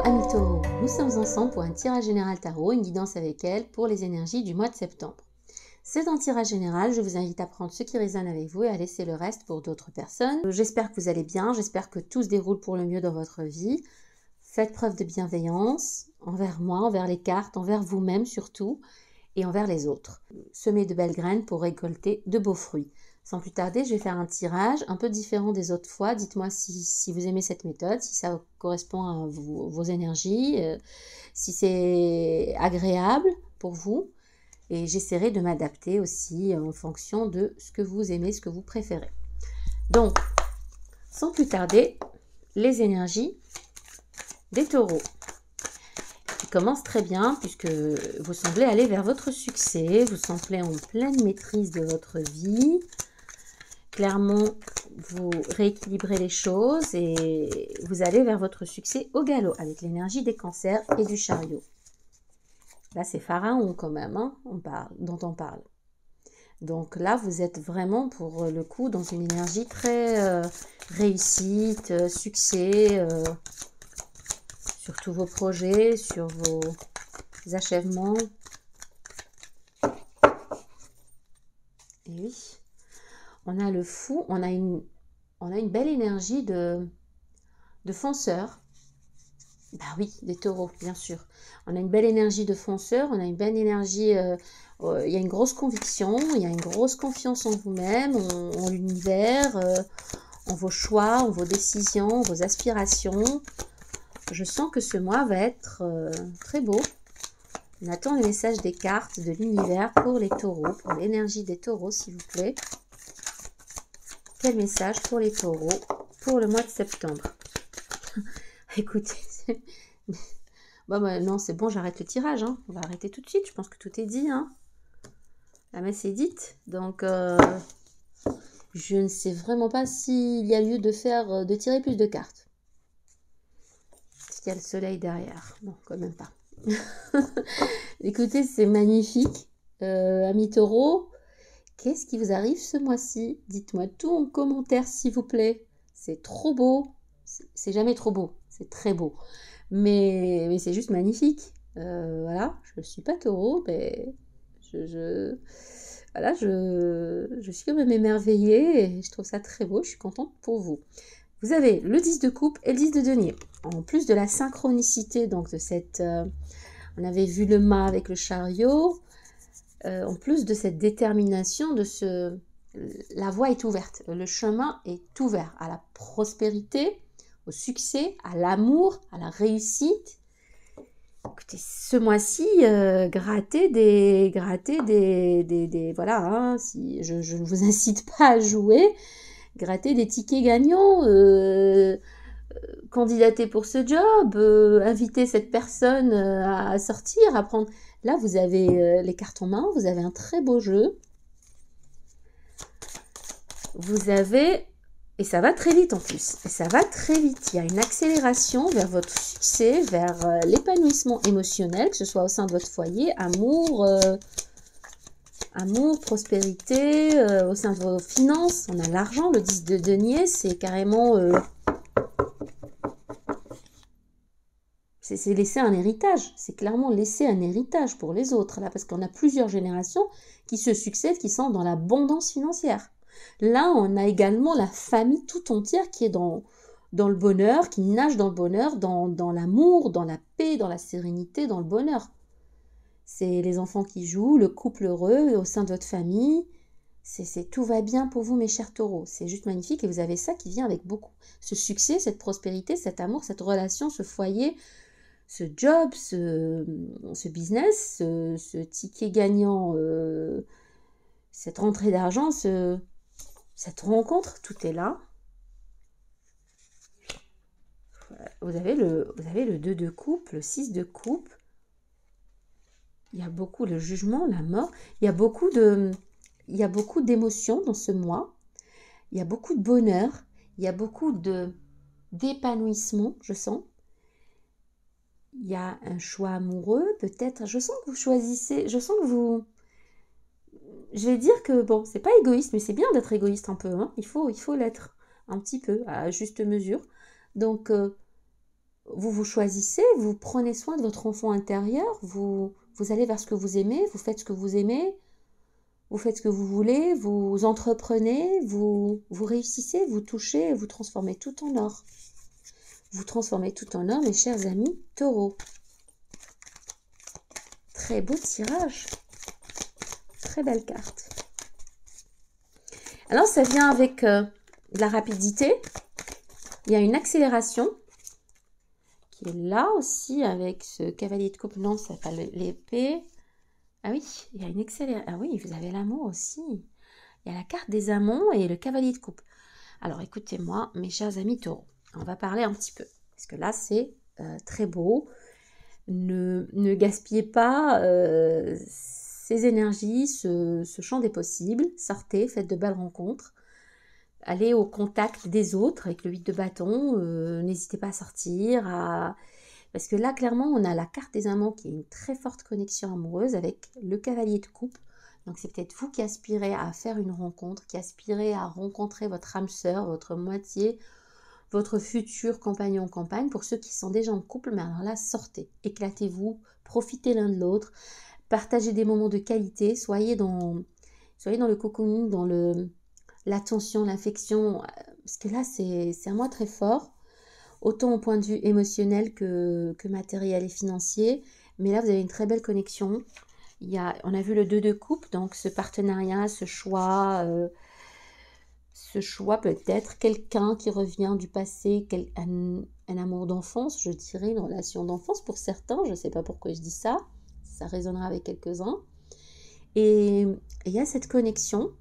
amis taureaux, nous sommes ensemble pour un tirage général tarot, une guidance avec elle pour les énergies du mois de septembre. C'est un tirage général, je vous invite à prendre ce qui résonne avec vous et à laisser le reste pour d'autres personnes. J'espère que vous allez bien, j'espère que tout se déroule pour le mieux dans votre vie. Faites preuve de bienveillance envers moi, envers les cartes, envers vous-même surtout et envers les autres. Semez de belles graines pour récolter de beaux fruits. Sans plus tarder, je vais faire un tirage un peu différent des autres fois. Dites-moi si vous aimez cette méthode, si ça correspond à vos énergies, si c'est agréable pour vous. Et j'essaierai de m'adapter aussi en fonction de ce que vous aimez, ce que vous préférez. Donc, sans plus tarder, les énergies des taureaux. Qui commencent très bien puisque vous semblez aller vers votre succès, vous semblez en pleine maîtrise de votre vie. Clairement, vous rééquilibrez les choses et vous allez vers votre succès au galop avec l'énergie des cancers et du chariot. Là, c'est Pharaon quand même, hein, dont on parle. Donc là, vous êtes vraiment pour le coup dans une énergie très réussite, succès, sur tous vos projets, sur vos achèvements. Et oui. On a le fou, on a une belle énergie de fonceur. Bah oui, des taureaux, bien sûr. On a une belle énergie de fonceur, on a une belle énergie, il y a une grosse conviction, il y a une grosse confiance en vous-même, en l'univers, en vos choix, en vos décisions, en vos aspirations. Je sens que ce mois va être très beau. On attend les messages des cartes de l'univers pour les taureaux, pour l'énergie des taureaux, s'il vous plaît. Quel message pour les taureaux pour le mois de septembre? Écoutez, bon, non, c'est bon, j'arrête le tirage. Hein. On va arrêter tout de suite. Je pense que tout est dit. Hein. La messe est dite. Donc, je ne sais vraiment pas s'il y a lieu de tirer plus de cartes. Est-ce qu'il y a le soleil derrière? Non, quand même pas. Écoutez, c'est magnifique. Amis taureaux. Qu'est-ce qui vous arrive ce mois-ci? Dites-moi tout en commentaire, s'il vous plaît. C'est trop beau. C'est jamais trop beau. C'est très beau. Mais c'est juste magnifique. Voilà, je ne suis pas taureau, mais voilà, je suis quand même émerveillée et je trouve ça très beau. Je suis contente pour vous. Vous avez le 10 de coupe et le 10 de denier. En plus de la synchronicité, donc de cette... on avait vu le mât avec le chariot. En plus de cette détermination, la voie est ouverte, le chemin est ouvert à la prospérité, au succès, à l'amour, à la réussite. Écoutez, ce mois-ci, grattez des voilà, hein, si je ne vous incite pas à jouer, grattez des tickets gagnants, candidatez pour ce job, invitez cette personne à sortir, à prendre... Là, vous avez les cartes en main, vous avez un très beau jeu. Vous avez... Et ça va très vite en plus. Et ça va très vite. Il y a une accélération vers votre succès, vers l'épanouissement émotionnel, que ce soit au sein de votre foyer, amour, prospérité, au sein de vos finances. On a l'argent, le 10 de denier, c'est carrément... c'est laisser un héritage, c'est clairement laisser un héritage pour les autres, là, parce qu'on a plusieurs générations qui se succèdent, qui sont dans l'abondance financière. Là, on a également la famille tout entière qui est dans le bonheur, qui nage dans le bonheur, dans l'amour, dans la paix, dans la sérénité, dans le bonheur. C'est les enfants qui jouent, le couple heureux au sein de votre famille. Tout va bien pour vous, mes chers taureaux. C'est juste magnifique et vous avez ça qui vient avec beaucoup. Ce succès, cette prospérité, cet amour, cette relation, ce foyer, ce job, ce business, ce ticket gagnant, cette rentrée d'argent, cette rencontre, tout est là. Vous avez le 2 de coupe, le 6 de coupe. Il y a beaucoup de jugement, la mort. Il y a beaucoup d'émotions dans ce mois. Il y a beaucoup de bonheur. Il y a beaucoup d'épanouissement, je sens. Il y a un choix amoureux, peut-être. Je sens que vous choisissez, je sens que vous... Je vais dire que, bon, c'est pas égoïste, mais c'est bien d'être égoïste un peu. Hein. Il faut l'être un petit peu, à juste mesure. Donc, vous vous choisissez, vous prenez soin de votre enfant intérieur, vous allez vers ce que vous aimez, vous faites ce que vous aimez, vous faites ce que vous voulez, vous entreprenez, vous réussissez, vous touchez, vous transformez tout en or. Vous transformez tout en or, mes chers amis taureaux. Très beau tirage. Très belle carte. Alors, ça vient avec de la rapidité. Il y a une accélération qui est là aussi avec ce cavalier de coupe. Non, ça n'est pas l'épée. Ah oui, il y a une accélération. Ah oui, vous avez l'amour aussi. Il y a la carte des amants et le cavalier de coupe. Alors, écoutez-moi, mes chers amis taureaux. On va parler un petit peu. Parce que là, c'est très beau. Ne gaspillez pas ces énergies, ce champ des possibles. Sortez, faites de belles rencontres. Allez au contact des autres avec le 8 de bâton. N'hésitez pas à sortir. Parce que là, clairement, on a la carte des amants qui est une très forte connexion amoureuse avec le cavalier de coupe. Donc, c'est peut-être vous qui aspirez à faire une rencontre, qui aspirez à rencontrer votre âme sœur, votre moitié, votre futur compagnon ou compagne. Pour ceux qui sont déjà en couple, mais alors là, sortez, éclatez-vous, profitez l'un de l'autre, partagez des moments de qualité, soyez dans le cocooning, dans l'attention, l'affection, parce que là, c'est un mois très fort, autant au point de vue émotionnel que matériel et financier, mais là, vous avez une très belle connexion. On a vu le 2 de coupe, donc ce partenariat, ce choix peut-être, quelqu'un qui revient du passé, un amour d'enfance, je dirais, une relation d'enfance pour certains, je ne sais pas pourquoi je dis ça, ça résonnera avec quelques-uns. Et il y a cette connexion,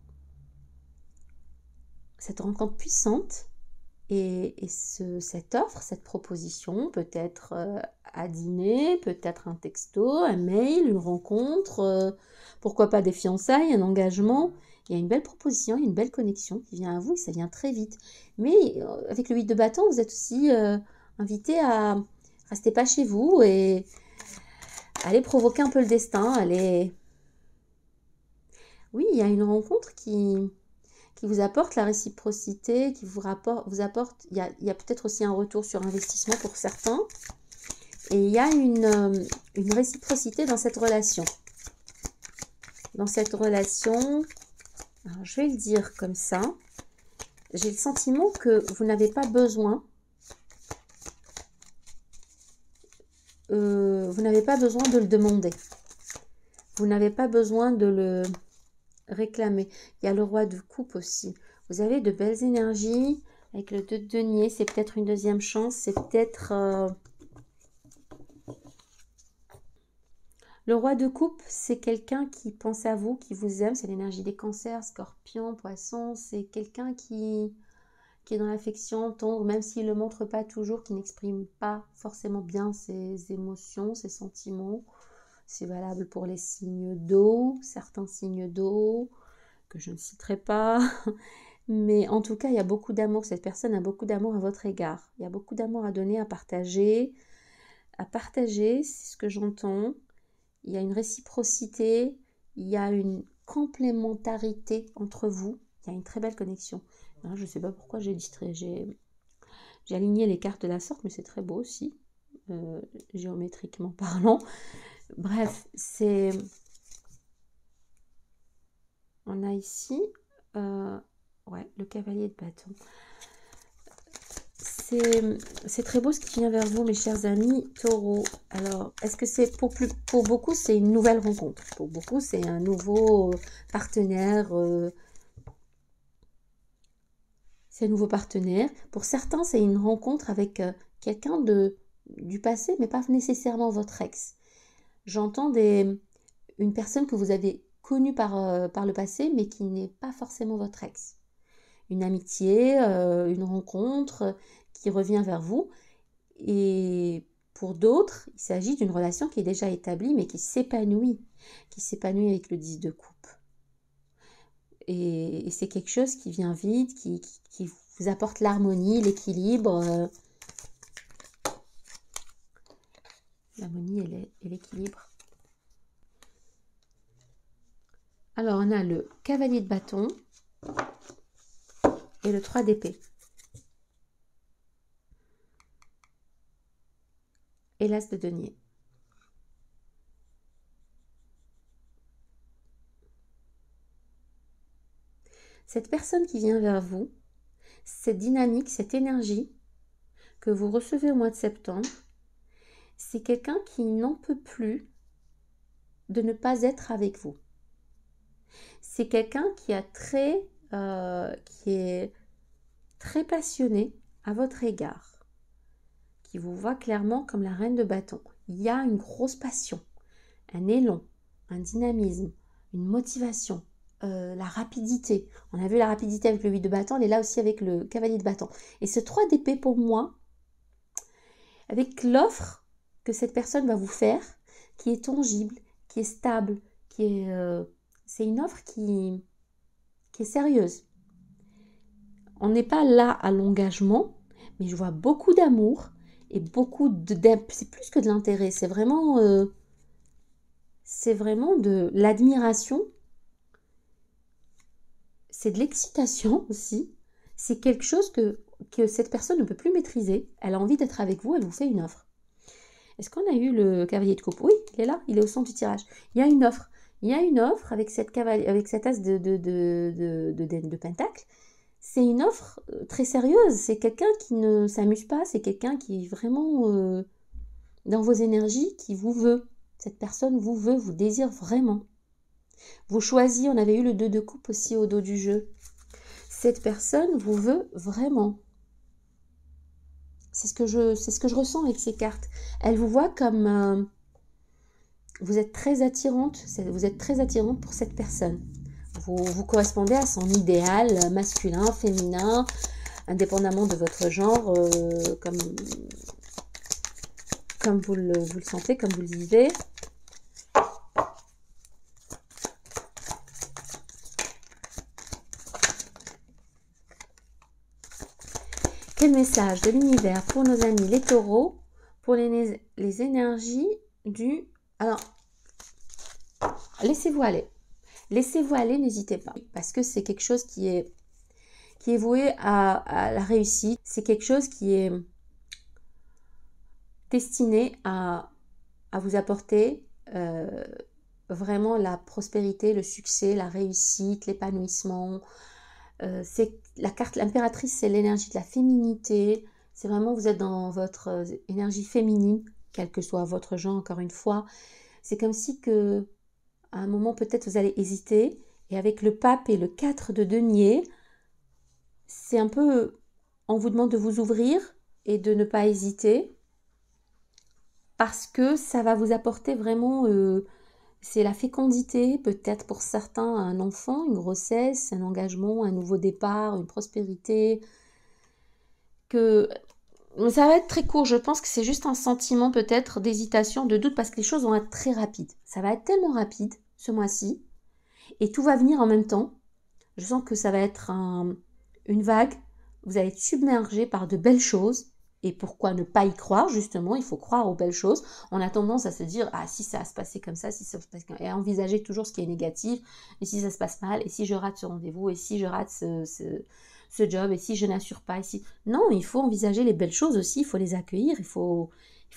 cette rencontre puissante, et cette offre, cette proposition, peut-être à dîner, peut-être un texto, un mail, une rencontre, pourquoi pas des fiançailles, un engagement. Il y a une belle proposition, il y a une belle connexion qui vient à vous et ça vient très vite. Mais avec le 8 de bâton, vous êtes aussi invité à rester pas chez vous et aller provoquer un peu le destin. Oui, il y a une rencontre qui vous apporte la réciprocité, qui vous apporte, il y a peut-être aussi un retour sur investissement pour certains. Et il y a une réciprocité dans cette relation. Dans cette relation, alors je vais le dire comme ça, j'ai le sentiment que vous n'avez pas besoin, de le demander. Vous n'avez pas besoin de le réclamer. Il y a le roi de coupe aussi. Vous avez de belles énergies avec le 2 de denier. C'est peut-être une deuxième chance. C'est peut-être... Le roi de coupe, c'est quelqu'un qui pense à vous, qui vous aime. C'est l'énergie des cancers, scorpions, poissons. C'est quelqu'un qui est dans l'affection tendre, même s'il ne le montre pas toujours, qui n'exprime pas forcément bien ses émotions, ses sentiments. C'est valable pour les signes d'eau, certains signes d'eau, que je ne citerai pas. Mais en tout cas, il y a beaucoup d'amour. Cette personne a beaucoup d'amour à votre égard. Il y a beaucoup d'amour à donner, à partager. C'est ce que j'entends. Il y a une réciprocité, il y a une complémentarité entre vous. Il y a une très belle connexion. Je ne sais pas pourquoi j'ai aligné les cartes de la sorte, mais c'est très beau aussi, géométriquement parlant. Bref, on a ici le cavalier de bâton. C'est très beau ce qui vient vers vous, mes chers amis taureaux. Alors, est-ce que c'est pour beaucoup, c'est une nouvelle rencontre? Pour beaucoup, c'est un nouveau partenaire. C'est un nouveau partenaire. Pour certains, c'est une rencontre avec quelqu'un du passé, mais pas nécessairement votre ex. J'entends une personne que vous avez connue par le passé, mais qui n'est pas forcément votre ex. Une amitié, une rencontre qui revient vers vous. Et pour d'autres, il s'agit d'une relation qui est déjà établie, mais qui s'épanouit avec le 10 de coupe. Et c'est quelque chose qui vient vite, qui vous apporte l'harmonie, l'équilibre. L'harmonie et l'équilibre. Alors, on a le cavalier de bâton et le 3 d'épée. et l'as de denier. Cette personne qui vient vers vous, cette dynamique, cette énergie que vous recevez au mois de septembre, c'est quelqu'un qui n'en peut plus de ne pas être avec vous. C'est quelqu'un qui est très passionné à votre égard, qui vous voit clairement comme la reine de bâton. Il y a une grosse passion, un élan, un dynamisme, une motivation, la rapidité. On a vu la rapidité avec le 8 de bâton, elle est là aussi avec le cavalier de bâton. Et ce 3 d'épée pour moi, avec l'offre que cette personne va vous faire, qui est tangible, qui est stable, c'est une offre qui est sérieuse. On n'est pas là à l'engagement, mais je vois beaucoup d'amour et beaucoup c'est plus que de l'intérêt, c'est vraiment de l'admiration, c'est de l'excitation aussi. C'est quelque chose que cette personne ne peut plus maîtriser. Elle a envie d'être avec vous, elle vous fait une offre. Est-ce qu'on a eu le cavalier de coupe? Oui, il est là, il est au centre du tirage. Il y a une offre. Il y a une offre avec cet as de pentacle. C'est une offre très sérieuse. C'est quelqu'un qui ne s'amuse pas. C'est quelqu'un qui est vraiment dans vos énergies, qui vous veut. Cette personne vous veut, vous désire vraiment. Vous choisit. On avait eu le 2 de coupe aussi au dos du jeu. Cette personne vous veut vraiment. C'est ce que je ressens avec ces cartes. Elle vous voit comme vous êtes très attirante. Vous êtes très attirante pour cette personne. Vous correspondez à son idéal masculin, féminin, indépendamment de votre genre, comme vous le sentez, comme vous le vivez. Quel message de l'univers pour nos amis les taureaux, pour les énergies du... Alors, laissez-vous aller. Laissez-vous aller, n'hésitez pas. Parce que c'est quelque chose qui est voué à la réussite. C'est quelque chose qui est destiné à vous apporter vraiment la prospérité, le succès, la réussite, l'épanouissement. C'est la carte, l'impératrice, c'est l'énergie de la féminité. C'est vraiment, vous êtes dans votre énergie féminine, quel que soit votre genre, encore une fois. C'est comme si que à un moment, peut-être, vous allez hésiter. Et avec le pape et le 4 de denier, c'est un peu... On vous demande de vous ouvrir et de ne pas hésiter. Parce que ça va vous apporter vraiment... c'est la fécondité, peut-être pour certains, un enfant, une grossesse, un engagement, un nouveau départ, une prospérité. Ça va être très court. Je pense que c'est juste un sentiment peut-être d'hésitation, de doute, parce que les choses vont être très rapides. Ça va être tellement rapide ce mois-ci. Et tout va venir en même temps. Je sens que ça va être une vague. Vous allez être submergé par de belles choses. Et pourquoi ne pas y croire, justement? Il faut croire aux belles choses. On a tendance à se dire, ah, si ça va se passer comme ça, si ça se passe comme ça, et à envisager toujours ce qui est négatif, et si ça se passe mal, et si je rate ce rendez-vous, et si je rate ce job, et si je n'assure pas, et si... Non, il faut envisager les belles choses aussi, il faut les accueillir, il faut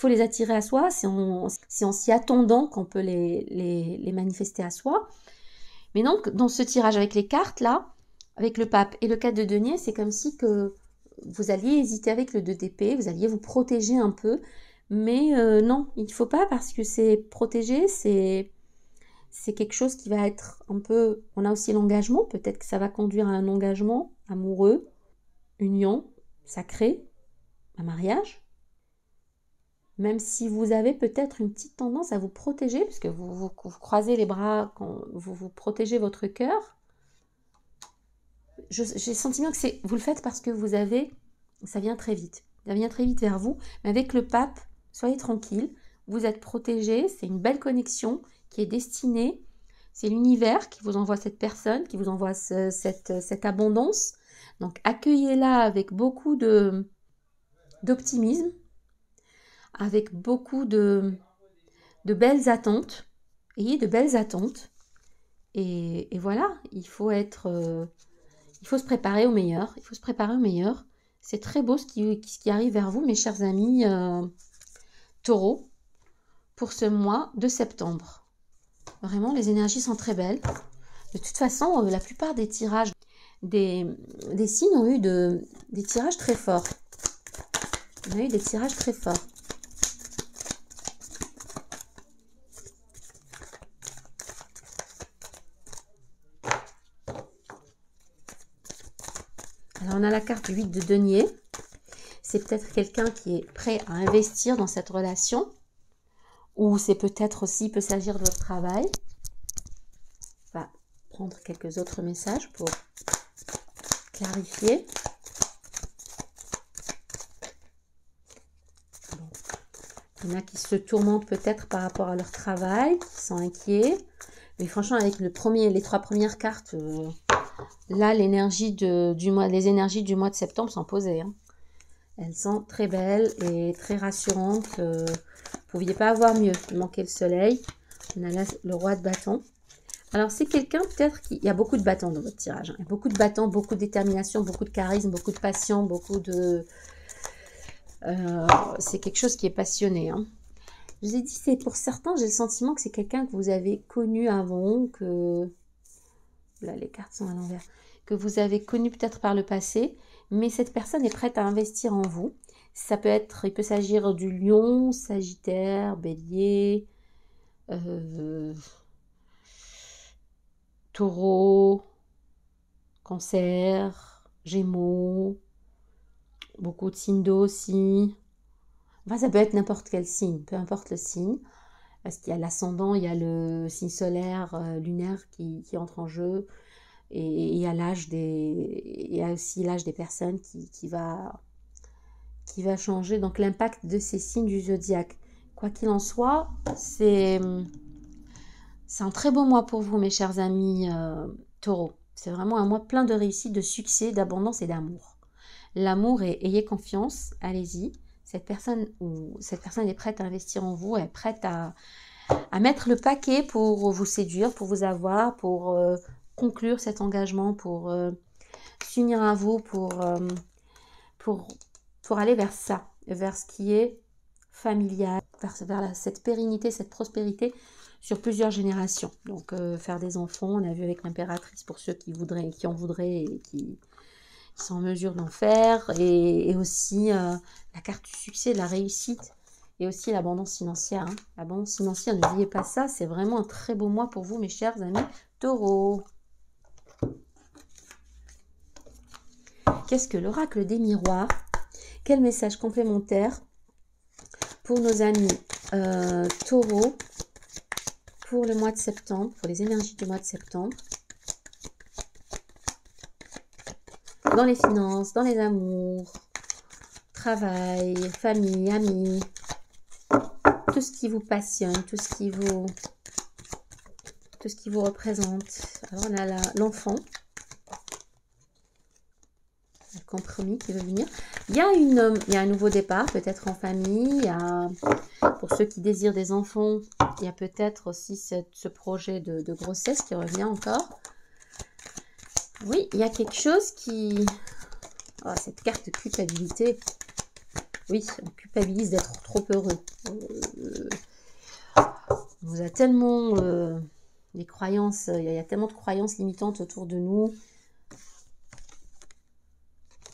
les attirer à soi, c'est en s'y attendant qu'on peut les manifester à soi. Mais donc, dans ce tirage avec les cartes, là, avec le pape et le 4 de denier, c'est comme si que vous alliez hésiter avec le 2 d'épée, vous alliez vous protéger un peu, mais non, il ne faut pas, parce que c'est protégé, c'est quelque chose qui va être un peu... On a aussi l'engagement, peut-être que ça va conduire à un engagement amoureux, union sacrée, un mariage. Même si vous avez peut-être une petite tendance à vous protéger, parce que vous croisez les bras, quand vous protégez votre cœur. J'ai le sentiment que vous le faites parce que ça vient très vite. Ça vient très vite vers vous. Mais avec le pape, soyez tranquille. Vous êtes protégé. C'est une belle connexion qui est destinée. C'est l'univers qui vous envoie cette personne, qui vous envoie cette abondance. Donc accueillez-la avec beaucoup d'optimisme, avec beaucoup de belles attentes. Ayez de belles attentes. Et voilà, il faut se préparer au meilleur. Il faut se préparer au meilleur. C'est très beau ce qui arrive vers vous, mes chers amis Taureau, pour ce mois de septembre. Vraiment, les énergies sont très belles. De toute façon, la plupart des tirages, des signes ont eu des tirages très forts. On a eu des tirages très forts. Alors, on a la carte du 8 de denier. C'est peut-être quelqu'un qui est prêt à investir dans cette relation. Ou c'est peut-être aussi, il peut s'agir de votre travail. On va prendre quelques autres messages pour clarifier. Bon. Il y en a qui se tourmentent peut-être par rapport à leur travail, qui sont inquiets. Mais franchement, avec les 3 premières cartes, là, les énergies du mois de septembre sont posées. Hein. Elles sont très belles et très rassurantes. Vous ne pouviez pas avoir mieux. Il manquait le soleil. On a là le roi de bâton. Alors, c'est quelqu'un peut-être qui... Il y a beaucoup de bâtons dans votre tirage. Hein. Il y a beaucoup de bâtons, beaucoup de détermination, beaucoup de charisme, beaucoup de passion, beaucoup de... c'est quelque chose qui est passionné. Hein. Je vous ai dit, c'est pour certains, j'ai le sentiment que c'est quelqu'un que vous avez connu avant, que... Là, les cartes sont à l'envers. Que vous avez connu peut-être par le passé, mais cette personne est prête à investir en vous. Ça peut être, il peut s'agir du lion, sagittaire, bélier, taureau, cancer, gémeaux, beaucoup de signes d'eau aussi. Enfin, ça peut être n'importe quel signe, peu importe le signe. Parce qu'il y a l'ascendant, il y a le signe solaire, lunaire qui entre en jeu. Et il y a aussi l'âge des personnes qui va changer. Donc l'impact de ces signes du zodiaque. Quoi qu'il en soit, c'est un très beau mois pour vous, mes chers amis taureaux. C'est vraiment un mois plein de réussite, de succès, d'abondance et d'amour. L'amour, ayez confiance, allez-y. Cette personne est prête à investir en vous, elle est prête à mettre le paquet pour vous séduire, pour vous avoir, pour conclure cet engagement, pour s'unir à vous, pour aller vers ça, vers ce qui est familial, vers cette pérennité, cette prospérité sur plusieurs générations. Donc faire des enfants, on a vu avec l'impératrice pour ceux qui en voudraient et qui sont en mesure d'en faire, et aussi la carte du succès, de la réussite, et aussi l'abondance financière. Hein. L'abondance financière, n'oubliez pas ça, c'est vraiment un très beau mois pour vous, mes chers amis taureaux. Qu'est-ce que l'oracle des miroirs? Quel message complémentaire pour nos amis taureaux pour le mois de septembre, pour les énergies du mois de septembre? Dans les finances, dans les amours, travail, famille, amis, tout ce qui vous passionne, tout ce qui vous représente. Alors on a l'enfant, le compromis qui veut venir. Il y a un nouveau départ, peut-être en famille. Pour ceux qui désirent des enfants, il y a peut-être aussi ce projet de grossesse qui revient encore. Oui, il y a quelque chose qui... Oh, cette carte de culpabilité. Oui, on culpabilise d'être trop heureux. On vous a tellement... les croyances, il y a tellement de croyances limitantes autour de nous.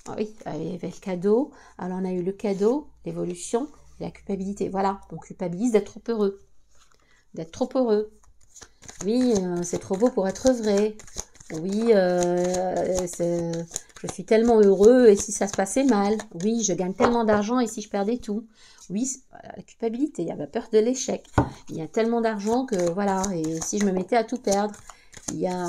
Ah oui, il y avait le cadeau. Alors, on a eu le cadeau, l'évolution, la culpabilité. Voilà, on culpabilise d'être trop heureux. D'être trop heureux. Oui, c'est trop beau pour être vrai. Oui, je suis tellement heureux et si ça se passait mal. Oui, je gagne tellement d'argent et si je perdais tout. Oui, la culpabilité, il y a la peur de l'échec. Il y a tellement d'argent que voilà, et si je me mettais à tout perdre, il y a...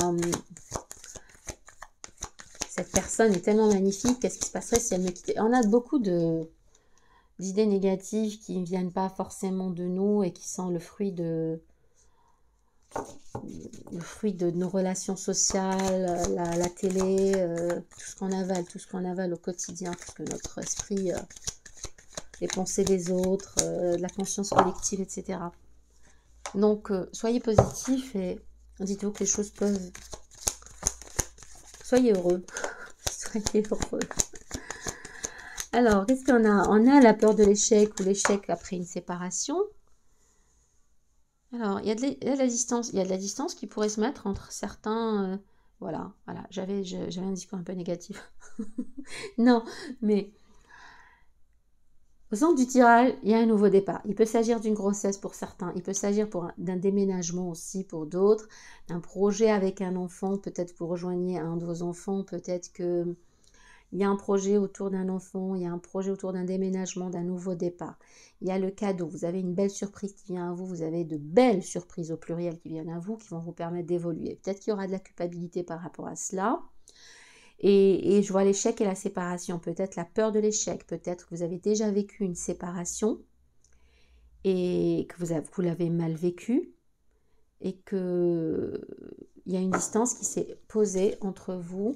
cette personne est tellement magnifique, qu'est-ce qui se passerait si elle me quittait? On a beaucoup d'idées négatives qui ne viennent pas forcément de nous et qui sont le fruit de nos relations sociales, la télé, tout ce qu'on avale au quotidien, parce que notre esprit, les pensées des autres, la conscience collective, etc. Donc, soyez positifs et dites-vous que les choses peuvent... Soyez heureux. Soyez heureux. Alors, qu'est-ce qu'on a? On a la peur de l'échec ou l'échec après une séparation. Alors, il y a de la distance. Il y a de la distance qui pourrait se mettre entre certains... voilà. J'avais un discours un peu négatif. Non, mais... Au centre du tirage, il y a un nouveau départ. Il peut s'agir d'une grossesse pour certains. Il peut s'agir d'un déménagement aussi pour d'autres. D'un projet avec un enfant. Peut-être vous rejoignez un de vos enfants. Peut-être que... Il y a un projet autour d'un enfant, il y a un projet autour d'un déménagement, d'un nouveau départ. Il y a le cadeau, vous avez une belle surprise qui vient à vous, vous avez de belles surprises au pluriel qui viennent à vous, qui vont vous permettre d'évoluer. Peut-être qu'il y aura de la culpabilité par rapport à cela. Et je vois l'échec et la séparation, peut-être la peur de l'échec, peut-être que vous avez déjà vécu une séparation et que vous l'avez mal vécu et qu'il y a une distance qui s'est posée entre vous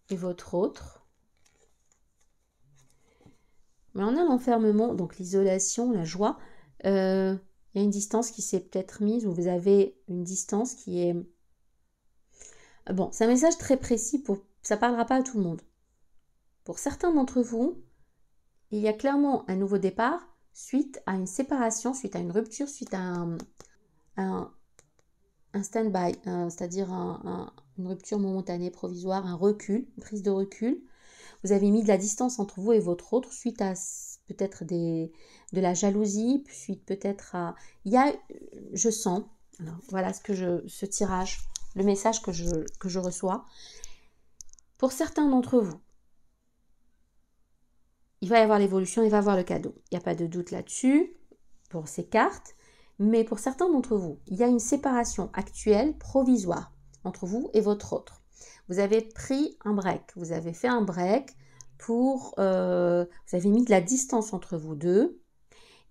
et votre autre. Mais on a l'enfermement, donc l'isolation, la joie. Il y a une distance qui s'est peut-être mise, ou vous avez une distance qui est... Bon, c'est un message très précis, ça ne parlera pas à tout le monde. Pour certains d'entre vous, il y a clairement un nouveau départ suite à une séparation, suite à une rupture, suite à un stand-by, c'est-à-dire une rupture momentanée, provisoire, un recul, une prise de recul. Vous avez mis de la distance entre vous et votre autre suite à peut-être de la jalousie, suite peut-être à... je sens, alors voilà ce tirage, le message que je reçois. Pour certains d'entre vous, il va y avoir l'évolution, il va y avoir le cadeau. Il n'y a pas de doute là-dessus pour ces cartes. Mais pour certains d'entre vous, il y a une séparation actuelle, provisoire, entre vous et votre autre. Vous avez pris un break, vous avez fait un break vous avez mis de la distance entre vous deux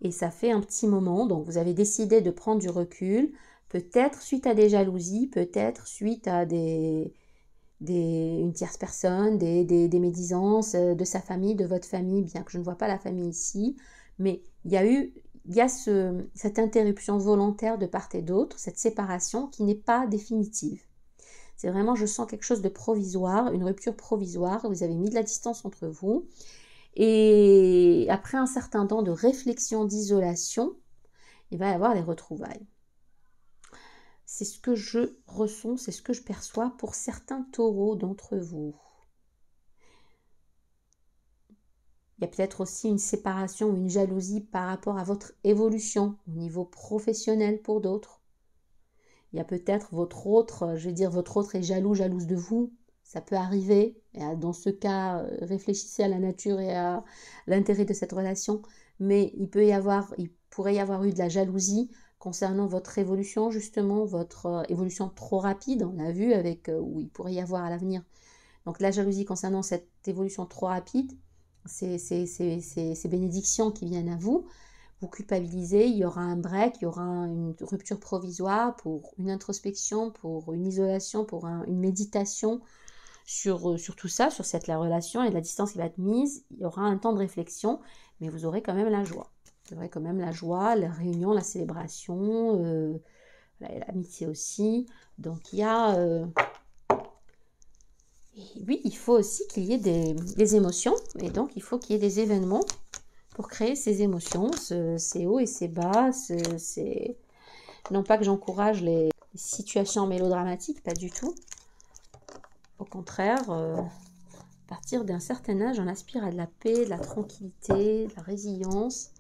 et ça fait un petit moment, donc vous avez décidé de prendre du recul, peut-être suite à des jalousies, peut-être suite à une tierce personne, des médisances de sa famille, de votre famille, bien que je ne vois pas la famille ici, mais il y a cette interruption volontaire de part et d'autre, cette séparation qui n'est pas définitive. C'est vraiment, je sens quelque chose de provisoire, une rupture provisoire. Vous avez mis de la distance entre vous. Et après un certain temps de réflexion, d'isolation, il va y avoir les retrouvailles. C'est ce que je ressens, c'est ce que je perçois pour certains taureaux d'entre vous. Il y a peut-être aussi une séparation ou une jalousie par rapport à votre évolution au niveau professionnel pour d'autres. Il y a peut-être votre autre est jalouse de vous. Ça peut arriver. Et dans ce cas, réfléchissez à la nature et à l'intérêt de cette relation. Mais il pourrait y avoir eu de la jalousie concernant votre évolution, justement, votre évolution trop rapide. On l'a vu où il pourrait y avoir à l'avenir. Donc la jalousie concernant cette évolution trop rapide, c'est ces bénédictions qui viennent à vous. Vous culpabilisez, il y aura un break, il y aura une rupture provisoire pour une introspection, pour une isolation, pour une méditation sur tout ça, sur la relation et la distance qui va être mise. Il y aura un temps de réflexion, mais vous aurez quand même la joie. Vous aurez quand même la joie, la réunion, la célébration, l'amitié aussi. Donc il y a... oui, il faut aussi qu'il y ait des émotions, et donc il faut qu'il y ait des événements pour créer ces émotions, ces hauts et ces bas, non pas que j'encourage les situations mélodramatiques, pas du tout. Au contraire, à partir d'un certain âge, on aspire à de la paix, de la tranquillité, de la résilience.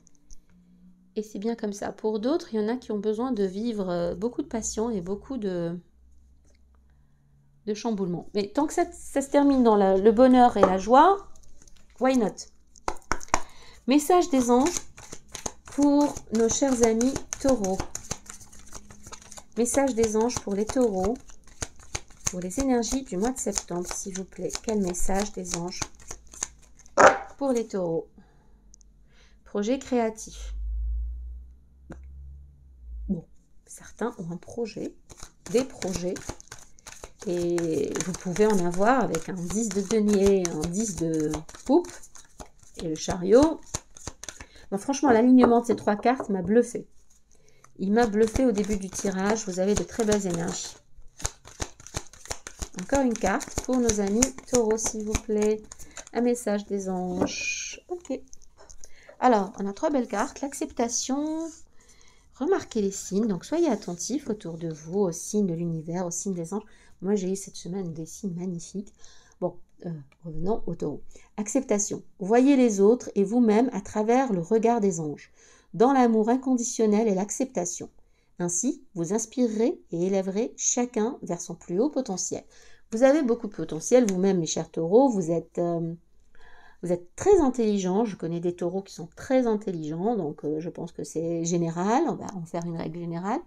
Et c'est bien comme ça. Pour d'autres, il y en a qui ont besoin de vivre beaucoup de passion et beaucoup de chamboulements. Mais tant que ça se termine dans le bonheur et la joie, why not? Message des anges pour nos chers amis taureaux. Message des anges pour les taureaux, pour les énergies du mois de septembre, s'il vous plaît. Quel message des anges pour les taureaux? Projet créatif. Bon, certains ont un projet, des projets, et vous pouvez en avoir avec un 10 de denier, un 10 de coupe, et le chariot. Bon, franchement, l'alignement de ces trois cartes m'a bluffé. Il m'a bluffé au début du tirage. Vous avez de très belles énergies. Encore une carte pour nos amis taureaux, s'il vous plaît. Un message des anges. Ok. Alors, on a 3 belles cartes. L'acceptation. Remarquez les signes. Donc, soyez attentifs autour de vous, aux signes de l'univers, aux signes des anges. Moi, j'ai eu cette semaine des signes magnifiques. Bon, revenons au taureau. Acceptation. Voyez les autres et vous-même à travers le regard des anges, dans l'amour inconditionnel et l'acceptation. Ainsi, vous inspirerez et élèverez chacun vers son plus haut potentiel. Vous avez beaucoup de potentiel, vous-même, mes chers taureaux. Vous êtes très intelligents. Je connais des taureaux qui sont très intelligents, donc je pense que c'est général. On va en faire une règle générale.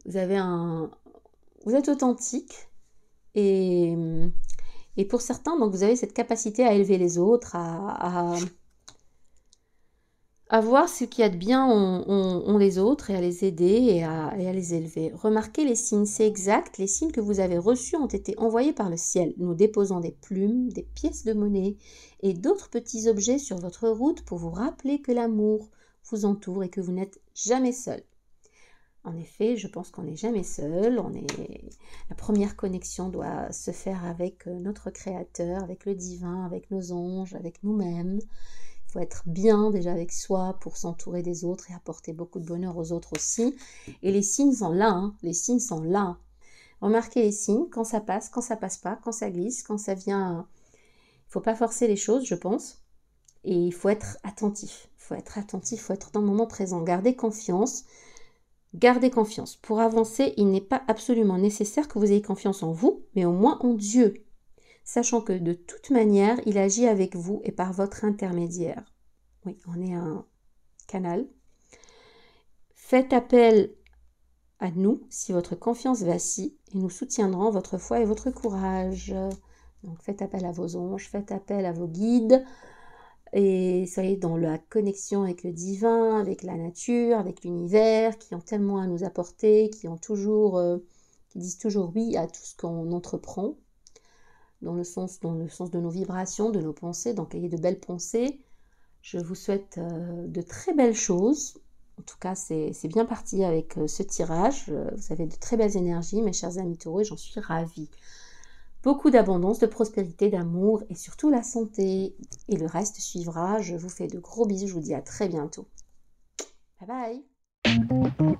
Vous êtes authentique et pour certains, donc vous avez cette capacité à élever les autres, à voir ce qu'il y a de bien en les autres et à les aider et à les élever. Remarquez les signes, c'est exact. Les signes que vous avez reçus ont été envoyés par le ciel. Nous déposons des plumes, des pièces de monnaie et d'autres petits objets sur votre route pour vous rappeler que l'amour vous entoure et que vous n'êtes jamais seul. En effet, je pense qu'on n'est jamais seul. La première connexion doit se faire avec notre Créateur, avec le divin, avec nos anges, avec nous-mêmes. Il faut être bien déjà avec soi pour s'entourer des autres et apporter beaucoup de bonheur aux autres aussi. Et les signes sont là, hein. Les signes sont là. Remarquez les signes, quand ça passe pas, quand ça glisse, quand ça vient. Il ne faut pas forcer les choses, je pense. Et il faut être attentif. Il faut être dans le moment présent. Gardez confiance. Gardez confiance. Pour avancer, il n'est pas absolument nécessaire que vous ayez confiance en vous, mais au moins en Dieu. Sachant que de toute manière, il agit avec vous et par votre intermédiaire. Oui, on est un canal. Faites appel à nous si votre confiance vacille et nous soutiendrons votre foi et votre courage. Donc faites appel à vos anges, faites appel à vos guides et soyez dans la connexion avec le divin, avec la nature, avec l'univers, qui ont tellement à nous apporter, qui disent toujours oui à tout ce qu'on entreprend. Dans le sens de nos vibrations, de nos pensées, donc ayez de belles pensées. Je vous souhaite de très belles choses. En tout cas, c'est bien parti avec ce tirage. Vous avez de très belles énergies, mes chers amis taureaux, et j'en suis ravie. Beaucoup d'abondance, de prospérité, d'amour et surtout la santé. Et le reste suivra. Je vous fais de gros bisous. Je vous dis à très bientôt. Bye bye.